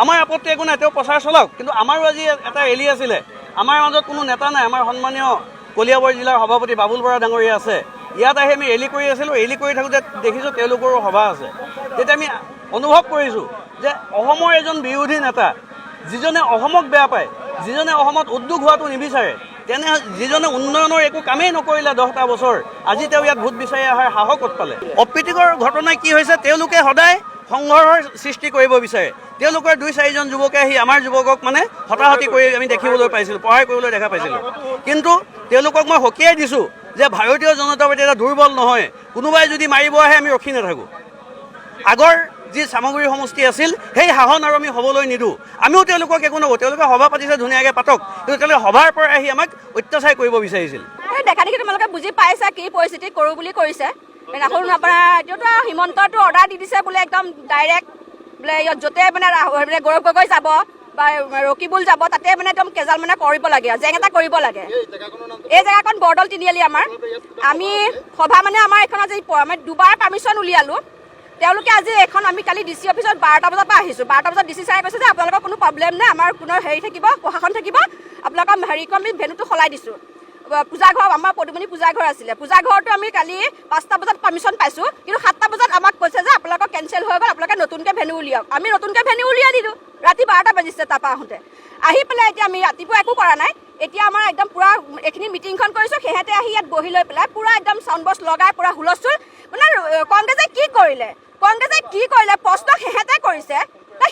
আমাৰ আপত্তি একো নাই, তেওঁ প্ৰচাৰ চলাওক, কিন্তু আমাৰো আজি এটা ৰেলী আছিলে। আমাৰ মাজত কোনো নেতা নাই। আমাৰ সন্মানীয় কলিয়াবৰ জিলাৰ সভাপতি বাবুল বৰা ডাঙৰীয়া আছে। ইয়াত আহি আমি ৰেলী কৰি আছিলোঁ। ৰেলী কৰি থাকোঁতে দেখিছোঁ তেওঁলোকৰো সভা আছে। তেতিয়া আমি অনুভৱ কৰিছোঁ যে অসমৰ এজন বিৰোধী নেতা, যিজনে অসমক বেয়া পায়, যিজনে অসমত উদ্যোগ হোৱাটো নিবিচাৰে, তেনে যিজনে উন্নয়নৰ একো কামেই নকৰিলে 10টা বছৰ, আজি তেওঁ ইয়াত ভোট বিচাৰি অহাৰ সাহস ক'ত পালে? অপ্ৰীতিকৰ ঘটনা কি হৈছে, তেওঁলোকে সদায় সংঘৰ্ষৰ সৃষ্টি কৰিব বিচাৰে। তেওঁলোকৰ 2-4জন যুৱকে আহি আমাৰ যুৱকক মানে হতাহতি কৰি আমি দেখিবলৈ পাইছিলোঁ, প্ৰহাৰ কৰিবলৈ দেখা পাইছিলোঁ। কিন্তু তেওঁলোকক মই সকীয়াই দিছোঁ যে ভাৰতীয় জনতা পাৰ্টি এটা দুৰ্বল নহয়। কোনোবাই যদি মাৰিব আহে আমি ৰখি নাথাকোঁ। আগৰ যি সামগ্ৰী সমষ্টি আছিল সেই শাসন আৰু আমি হ'বলৈ নিদিওঁ। আমিও তেওঁলোকক একো নকওঁ। তেওঁলোকে সভা পাতিছে, ধুনীয়াকৈ পাতক, কিন্তু তেওঁলোকে সভাৰ পৰা আহি আমাক অত্যাচাৰ কৰিব বিচাৰিছিল। দেখা দেখি তোমালোকে বুজি পাইছা কি পৰিস্থিতি কৰোঁ বুলি কৰিছে। ৰাহুল এতিয়াতো হিমন্তটো অৰ্ডাৰ দি দিছে বোলে একদম ডাইৰেক্ট বোলে ইয়াত য'তে মানে গৌৰৱ গগৈ যাব বা ৰকিবুল যাব, তাতে মানে একদম কেজাল মানে কৰিব লাগে, জেং এটা কৰিব লাগে। এই জেগাখন বৰদল তিনিআলি আমাৰ। আমি সভা মানে আমাৰ এইখন আজি আমি 2বাৰ পাৰ্মিশ্যন উলিয়ালোঁ। তেওঁলোকে আজি এখন আমি কালি DC অফিচত 12টা বজাৰ পৰা আহিছোঁ। 12টা বজাত DC ছাৰে কৈছে যে আপোনালোকৰ কোনো প্ৰব্লেম নাই, আমাৰ কোনো হেৰি থাকিব, প্ৰশাসন থাকিব, আপোনালোকৰ হেৰিখন আমি ভেনুটো সলাই দিছোঁ। পূজা ঘৰ আমাৰ পদুমণি পূজা ঘৰ আছিলে। পূজা ঘৰটো আমি কালি 5টা বজাত পাৰ্মিশ্যন পাইছোঁ, কিন্তু 7টা বজাত আমাক কৈছে যে আপোনালোকৰ কেঞ্চেল হৈ গ'ল, আপোনালোকে নতুনকৈ ভেনু উলিয়াওক। আমি নতুনকৈ ভেনু উলিয়াই দিলোঁ। ৰাতি 12টা বাজিছে তাৰপৰা আহোঁতে। আহি পেলাই এতিয়া আমি ৰাতিপুৱা একো কৰা নাই। এতিয়া আমাৰ একদম পূৰা এইখিনি মিটিংখন কৰিছোঁ। সিহঁতে আহি ইয়াত বহি লৈ পেলাই পূৰা একদম চাউণ্ড বক্স লগাই পূৰা হুলস্থুল। মানে কংগ্ৰেছে কি কৰিলে, প্ৰশ্ন সিহঁতে কৰিছে।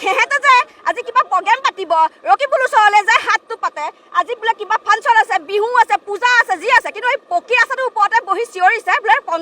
সিহঁতে যে আজি কিবা প্ৰগ্ৰেম পাতিব, ৰকিবুল ওচৰলৈ যায় হাতটো পাতে, আজি বোলে কিবা ফাংচন আছে, বিহু আছে, পূজা আছে, যি আছে, কিন্তু এই পকী ৰাস্তাটোৰ ওপৰতে বহি চিঞৰিছে বোলে কংগ্ৰেছ